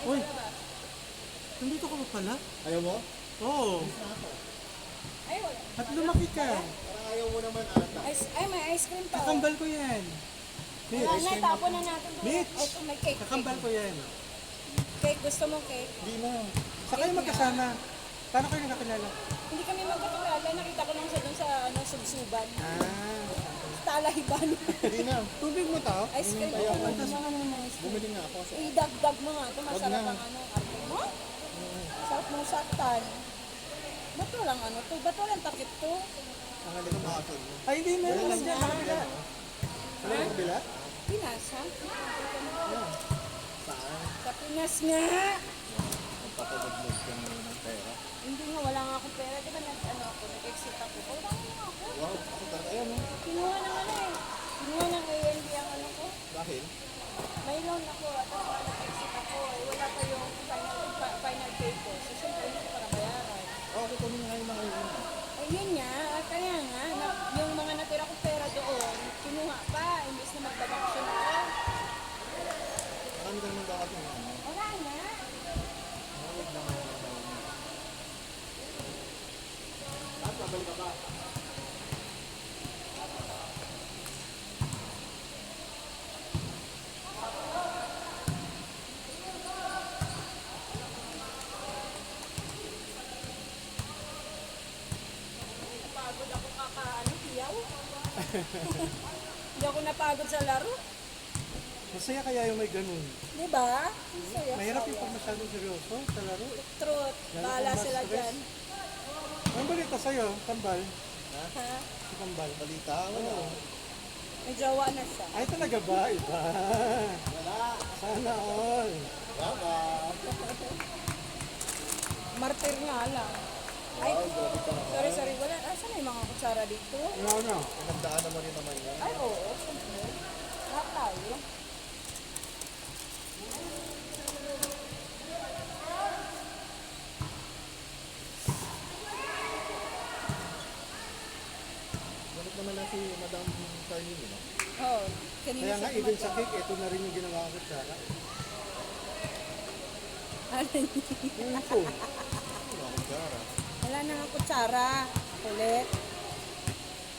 Uy, nandito ka pa pala? Ayaw mo? Oo. Ay, wala. At lumaki ka. Parang ayaw mo naman ata. Ay, may ice cream pa. Kakambal ko yan. Wala Mitch, na, tapon na natin. Mitch! Ito, may cake. kakambal ko yan. Cake, gusto mo cake? Hindi na. Sa kayo magkasama. Paano kayo nakakilala? Hindi kami magkakilala. Nakita ko lang siya dun sa subsuban. Ah. Talahiban. Hindi na. Tubig mo to? Ice cream. Ayaw ko. Gusto mo ng ice cream? Bumili nga ako. Idagdag mo nga ito. Masarap Wag na. ang arte mo. Sarap mong saktan. Ba't walang to? Ba't walang takip to? Ang halika makakon mo. Ay, hindi meron lang dyan. Nakakila. Ano yung bila? Pinas, ha? Saan? Sa Pinas nga. Magpapabablog ka na ng pera. Hindi nga, wala nga akong pera. Di ba nag-exit ako? Wala nga ako. Wow, ako talaga. Ayaw mo. Kinuha ng Kinuha ng ANB ang ko. Dahil? May loan ako at nag-exit ako. Wala pa yung final pay ko. So, siyempre, hindi ko para bayaran. Oo, kukunin nga yung mga yun. Ay, yun nga. Kaya nga, yung mga natira kong pera doon, kinuha pa. Imbis na magbabakasyon ako. Marami ka naman dapat yung ano. Wala nga. Mawag lang ako. Lahat, babalik ka ba? Napagod ako hiyaw. Hindi ako napagod sa laro. Masaya kaya yung may ganun. Di ba? Saya. Mahirap yung pag masyadong seryoso sa laro. Truth. Bahala kung sila mas dyan. Ang balita sa'yo, kambal. Ha? Si kambal. Balita? Wala. May jowa na siya. Ay, talaga ba? Iba. Wala. Sana all. Wala. Martir nga lang. Ay, Wow, grabe ka naman. sorry. Wala. Asan na yung mga kutsara dito? No. Pinagdaanan mo rin naman yun. Ay, oo. Siyempre. Lahat tayo. Ganit naman lang si Madam Charlene, no? Oo. Kanina Kaya nga, siya even sa tumatawag. cake, ito na rin yung ginawa ko sa Ano yun? Yung phone. Wala akong gara. Wala na nga kutsara. Ulit.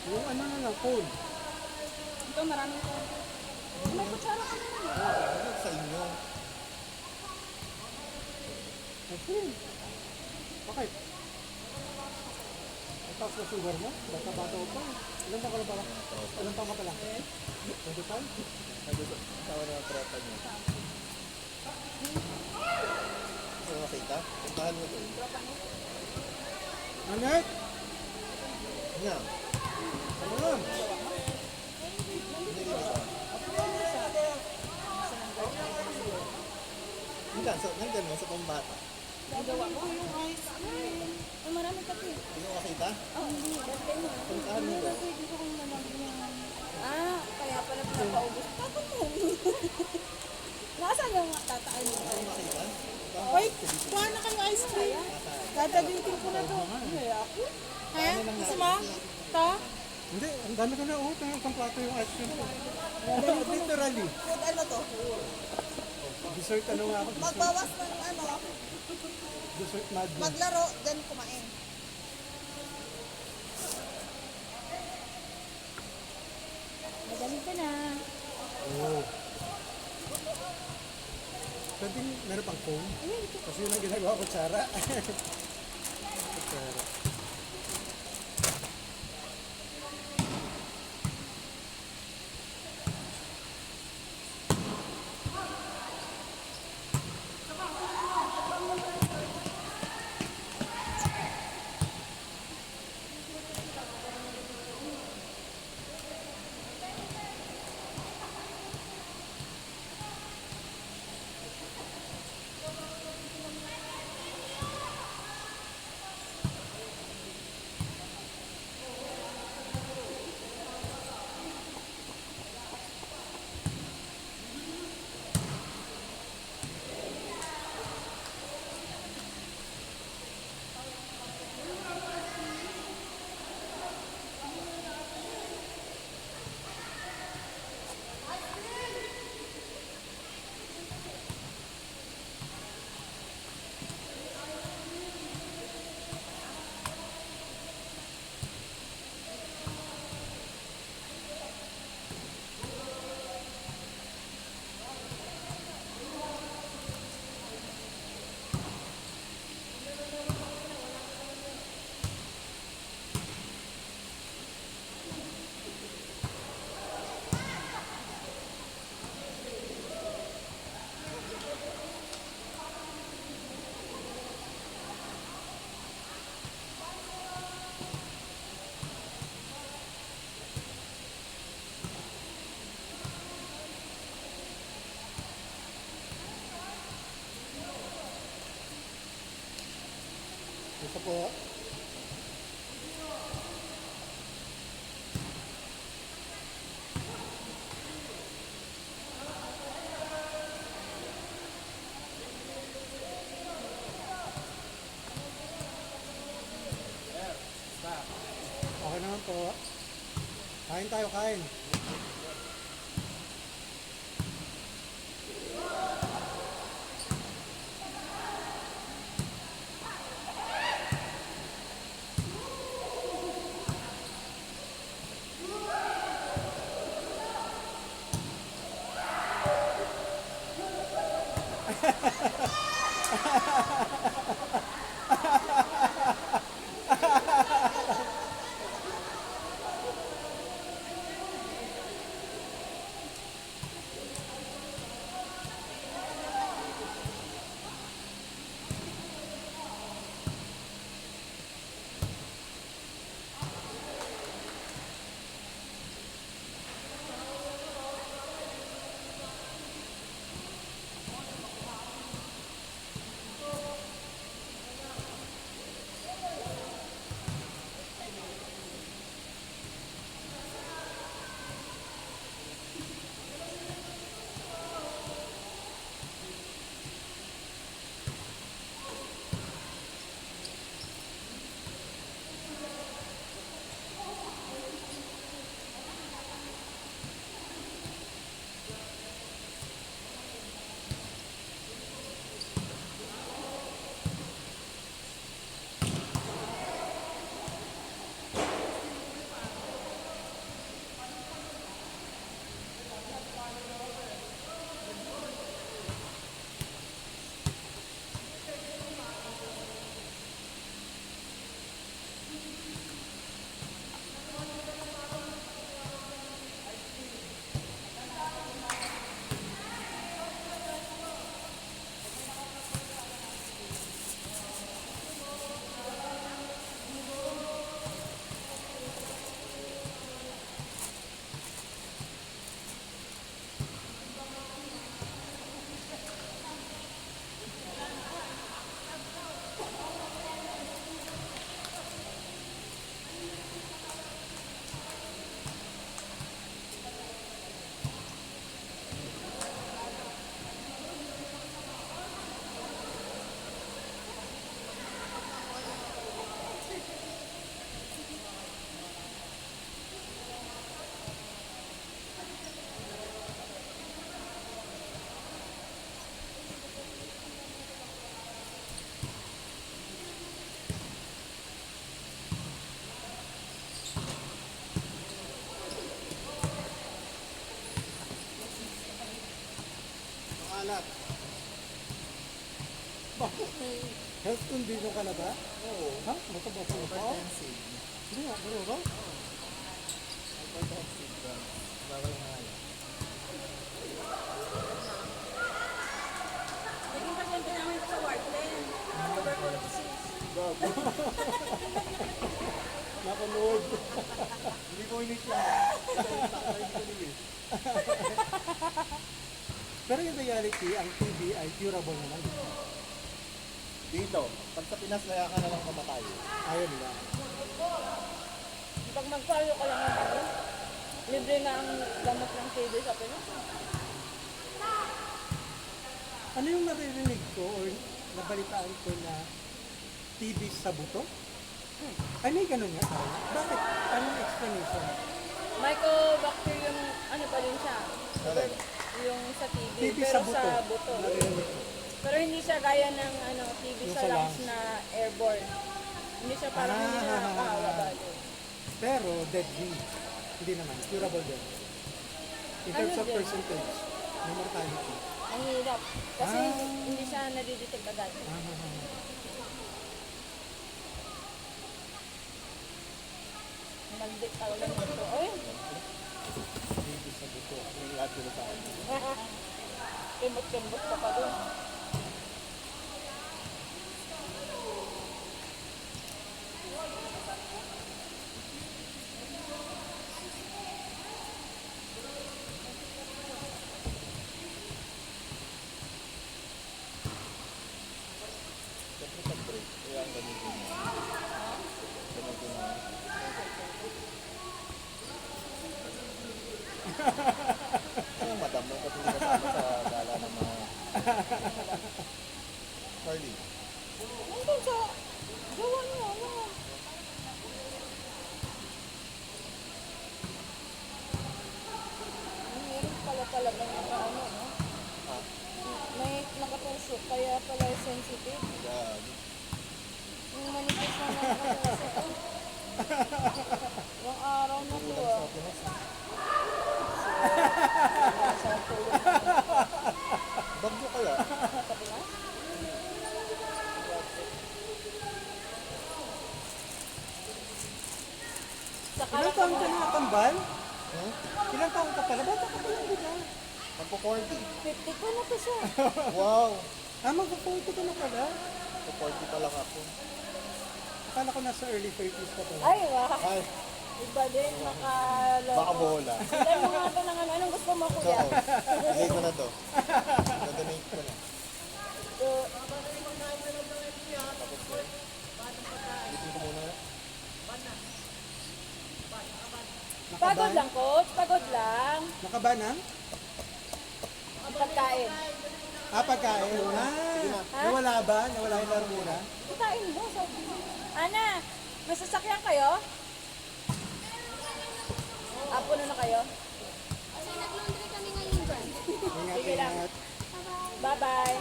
Yung ano na lang, phone. Ito, maraming ko. May kutsara ka naman. Ano sa inyo? Ang phone. Bakit? Ang taas na sugar mo? Bata-bata ko pa. Ilan taon ka lang pala? Ilan taon ka pala? 25? Tawa na ang tropa niyo. Gusto mo makita? Puntahan mo doon. Anet! Nga. Ano yun? Hindi dito sa... Nandiyan mo sa pambata. Nagawa ko yung ice cream. Ay, marami kasi. Hindi mo makita? Oh, hindi. Dati mo. Puntahan mo doon. Kaya pala pinapaubos. Bakit mo? Nasaan yung tataan mo? Hindi mo makita? Wait, kuha na kayo ice cream. Dadagintin ko na to. Ay, ako. Ha? Gusto mo? Ito? Hindi, ang dami ko na utang yung pangplato yung ice cream ko. Literally. Food ano to? Dessert ano nga ako? Magbawas ng ano, Dessert madness. maglaro, then kumain. Magaling ka na. Oo. Pwede meron pang phone? Kasi yun ang ginagawa ko, tsara. Tsara. po. Kain tayo, kain. Alat. Bakit may health condition ka na ba? Oo. Ha? Mataba ka na ba? Hypertensive. Hindi nga, pero ba? Hypertensive ka. Bawal nga alat. Naging pasyente namin sa Wardland. Tuberculosis. Gago. Nakanood. Hindi ko inisya. Hindi ko nilis. Pero yung reality, ang TB ay curable naman. Dito, pag sa Pinas kaya ka na lang mamatay. Ayaw nila. Pag magpalo ka lang ng ano, libre na ang gamot ng TB sa Pinas. Ano yung naririnig ko or nabalitaan ko na TB sa buto? Ay, may ganun nga. Bakit? Anong explanation? Mycobacterium, ano pa din siya? Correct. Yung sa TB, TB pero sa buto. sa buto. Naririnig ko. Pero hindi siya gaya ng ano, TB Yung sa sa lungs lungs. na airborne. Hindi siya parang hindi na nakakawabalo. Pero deadly. Hindi naman. Curable din. In Ano terms of din? percentage ng mortality. Ang hirap. Kasi Ah. hindi siya nadidetect agad. Nag-detect talaga nito. Ay! Dito sa buto. May lahat sila sa akin. Kembot-kembot ka pa doon. Siyempre pag-break. Kaya ang gamitin mo. Gamitin mo. Ano madam mo? Kasi hindi kasama sa gala ng mga talagang nakaano, no? Ha? May nakatusok, kaya pala sensitive. Gagi. Yung manipis na nakatusok. Ilang araw na to Kulang ah. sa Pinas. Nasa tulog Bagyo kaya? sa Pinas. Saka Ilang taon ka na, Kambal? Hmm? Ilang taon ka pala? Bata ka pala, di ba? Magpo-40. 50 ko na to siya. Wow! Ah, mag-40 ka na pala. Magpo-40 pa lang ako. Akala ko nasa early 30s ka pala. Ay, wow. Ay, Iba din, nakaloko. baka bola. Hindi mo nga ito ng ano. Anong gusto mo, So, kuya? bigay ko na to. Na-donate ko na. Uh, Tapos ko. Bitin ko muna. pagod lang, coach. Pagod lang. Nakabanang? Ang pagkain. Ah, pagkain. Ah, nawala ba? Nawala yung laro nila? Pagkain mo. Sabi mo. Ana, may sasakyan kayo? Puno na kayo? Kasi nag-laundry kami ngayon dyan. Ingat, Sige lang. ingat. Bye-bye.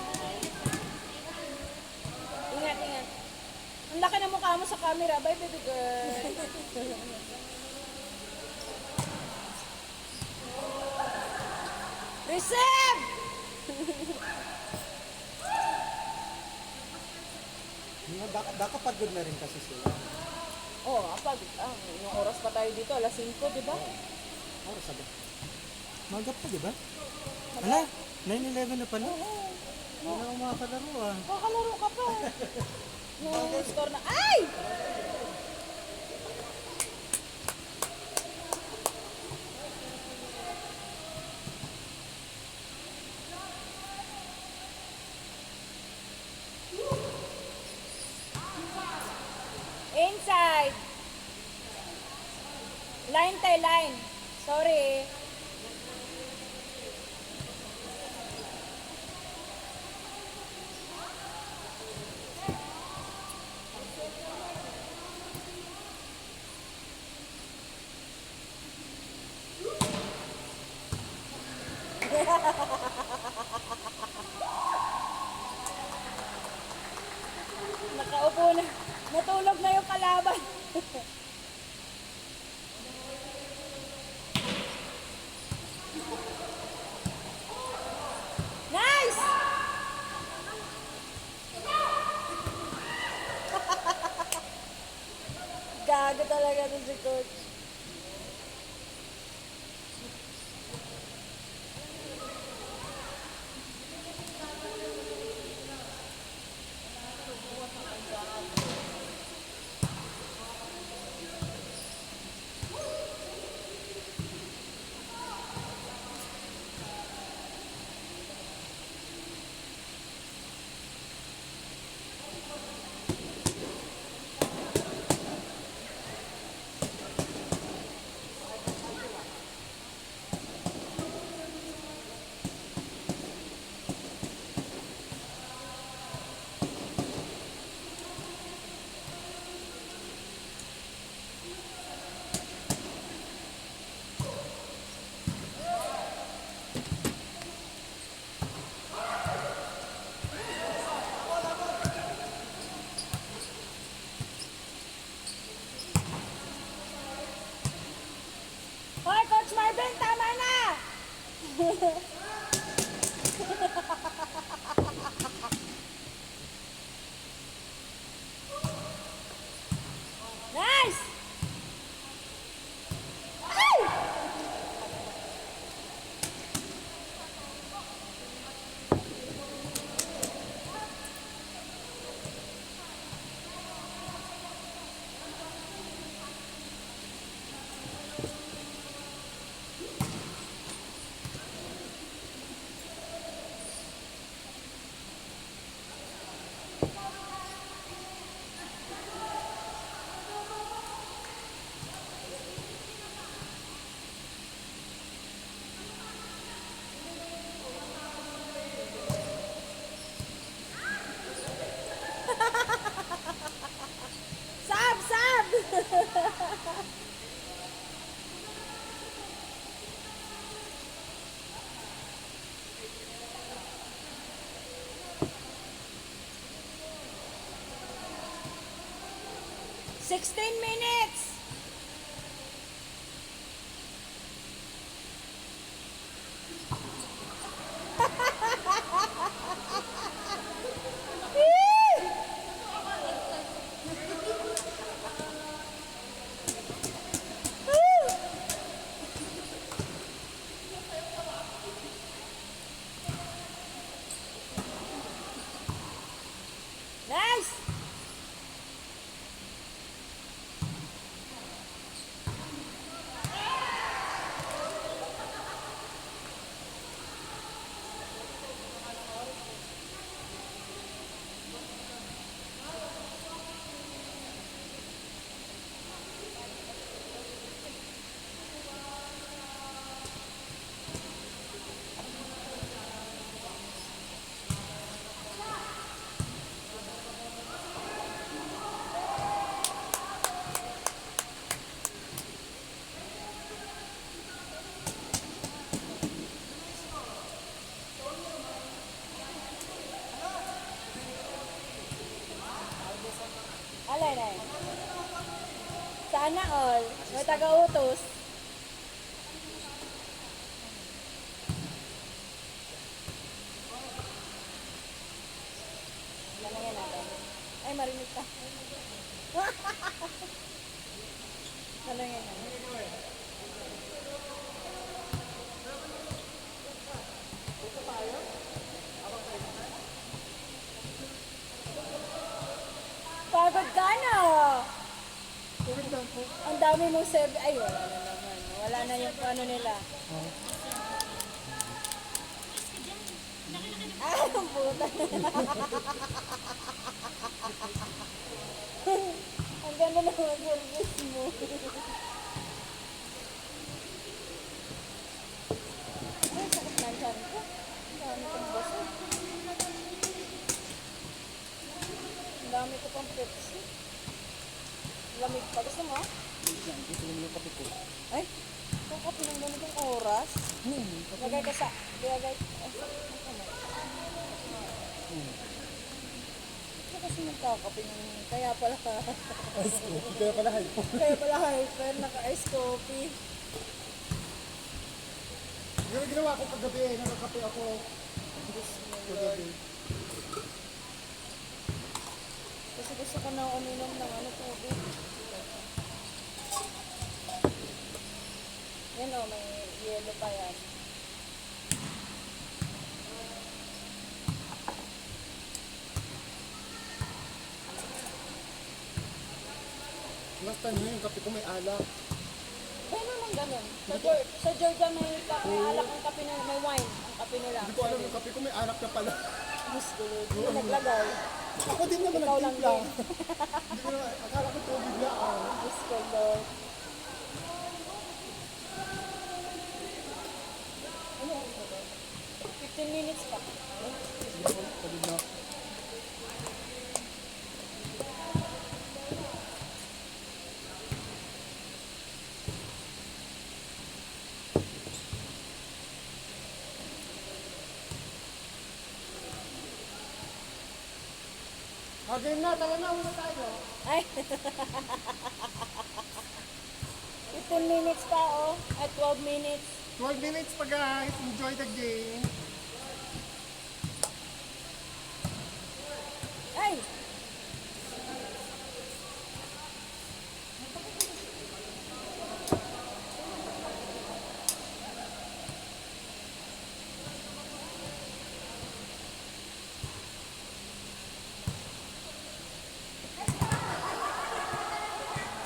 Ingat, ingat. Ang laki ng mukha mo sa camera. Bye, baby girl. Receive! Baka pagod na rin kasi sila. Oh, yung oras pa tayo dito, alas 5, di ba? Oh, sabi. Magap pa, di ba? Ala, 9-11 na pala. Wala akong makakalaro ah. Kakalaro ka pa. Nung score na, ay! Inside. Line tayo, line. Sorry. Nakaupo na. Natulog na yung kalaban. Nice! Gago talaga to si coach. 16 minutes! Nice! Alay na eh. Sana all. May taga-utos. Lalagyan natin. Ay, marinig ka. Lalagyan natin. Pagod ka na. Ang dami mong serve. Ay, wala na naman. Wala na yung ano nila. Ah, ang puta. Ang ganda naman service mo. Ay, sakit na dyan ko. Ang dami kong baso. Ang dami ko pang Pepsi. Lamig pa. Gusto mo? Gusto mo yung kape ko. Ay, kung kape ng ganitong oras. Lagay ka sa... Lagay... Ito kasi nagkakape ng... Kaya pala... Ice coffee. Kaya pala hype. Kaya pala hyper, naka-ice coffee. Yung ginawa ko kagabi, nakakape ako. Kagabi. Kasi gusto ko na uminom ng ano, tubig. Yan o, may yelo pa yan. Last time na yung kape ko may alak. Kaya naman ganun. Sa Georgia may alak ang kape nila, may wine ang kape nila. Hindi ko alam yung kape ko may alak na pala. Mas gulo. Hindi naglagay. Ako din naman Ikaw lang nagtimpla. din. Hindi ko naman, akala ko tubig lang. Mas gulo. Ano? 15 minutes pa. Sabi na. Okay na, tara na, una tayo. Ay. 15 minutes pa, oh. At 12 minutes. 12 minutes pa guys, enjoy the game. Ay!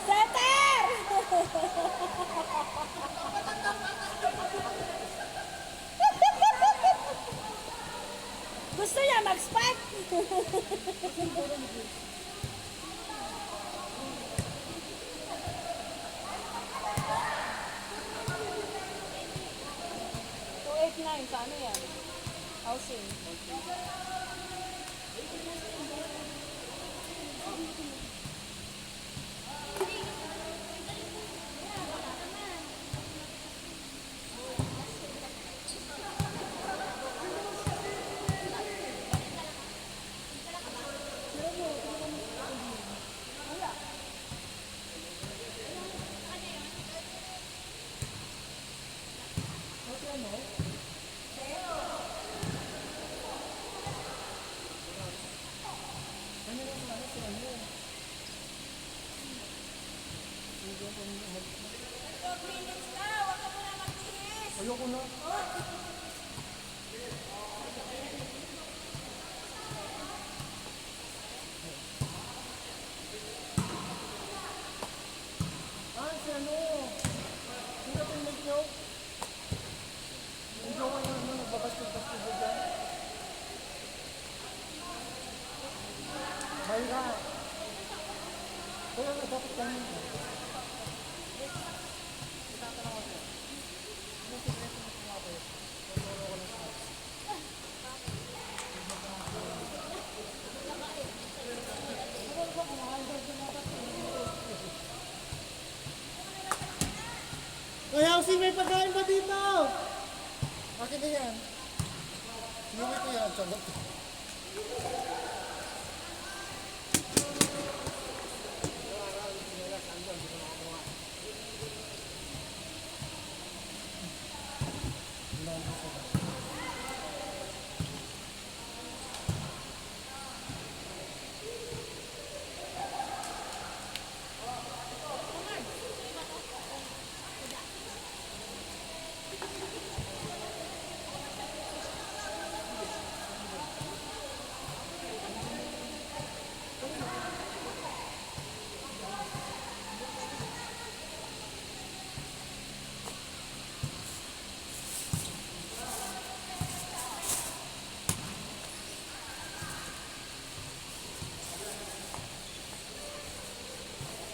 Setter! Gusto niya mag-spot? $289 sa ano yan? Housing. Ayoko na. Ah, si ano? Sino teammate nyo? Yung jowa nyo ano, nagbabasket-basket dyan? Mayra. Kaya nga dapat kami. Kaya si may pagkain ba dito? Akin na yan. Sinuwi ko yan. Sagot.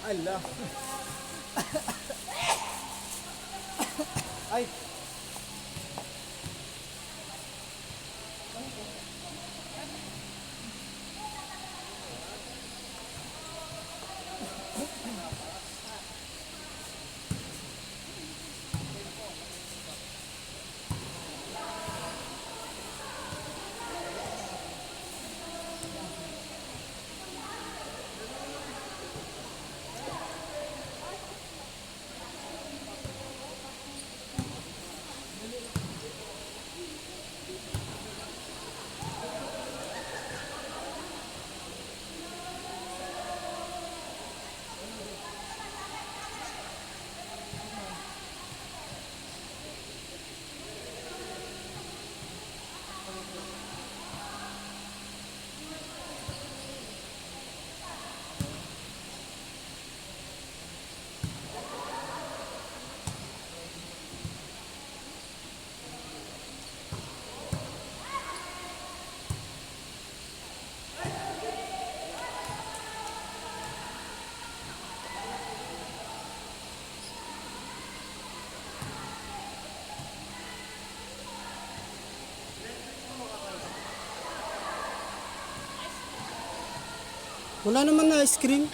Ala. Ay. Wala naman na screen.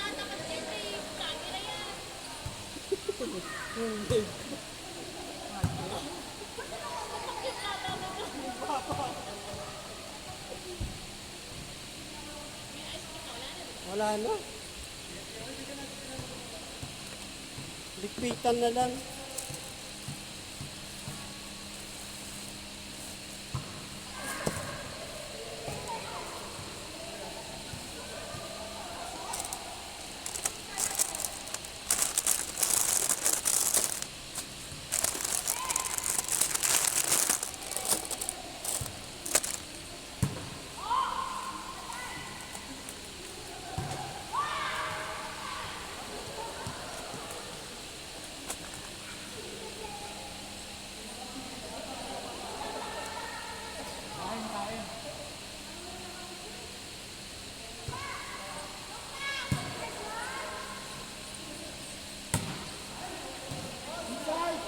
Wala na. Likpitan na lang. Inside.